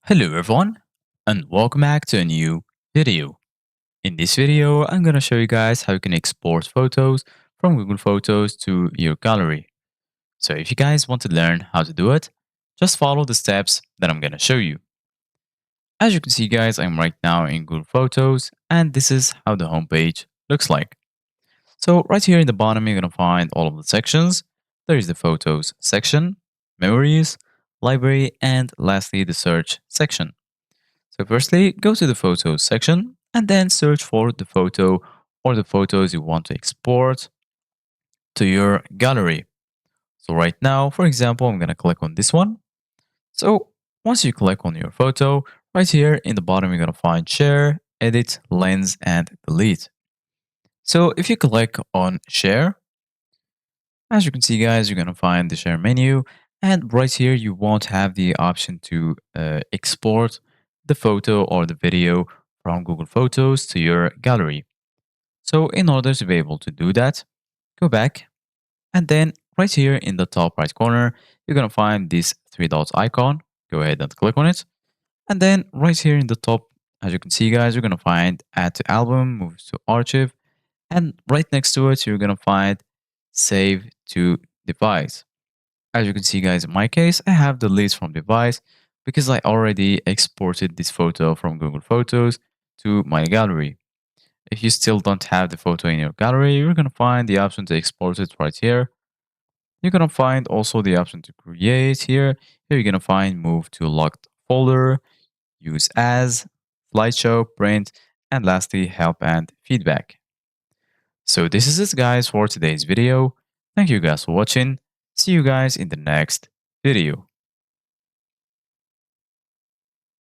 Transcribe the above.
Hello everyone and welcome back to a new video. In this video, I'm going to show you guys how you can export photos from Google Photos to your gallery. So if you guys want to learn how to do it, just follow the steps that I'm going to show you. As you can see guys, I'm right now in Google Photos and this is how the homepage looks like. So right here in the bottom, you're going to find all of the sections. There is the Photos section, Memories, Library, and lastly the Search section. So firstly, go to the Photos section and then search for the photo or the photos you want to export to your gallery. So right now, for example, I'm going to click on this one. So once you click on your photo, right here in the bottom, you're going to find Share, Edit, Lens, and Delete. So if you click on Share, as you can see, guys, you're going to find the Share menu. And right here, you won't have the option to export the photo or the video from Google Photos to your gallery. So in order to be able to do that, go back and then right here in the top right corner, you're going to find this three dots icon. Go ahead and click on it. And then right here in the top, as you can see, guys, you're going to find Add to Album, Move to Archive. And right next to it, you're going to find Save to Device. As you can see, guys, in my case, I have the list from device because I already exported this photo from Google Photos to my gallery. If you still don't have the photo in your gallery, you're going to find the option to export it right here. You're going to find also the option to create here. Here you're going to find move to locked folder, use as, slideshow, print, and lastly, help and feedback. So this is it guys for today's video. Thank you guys for watching. See you guys in the next video.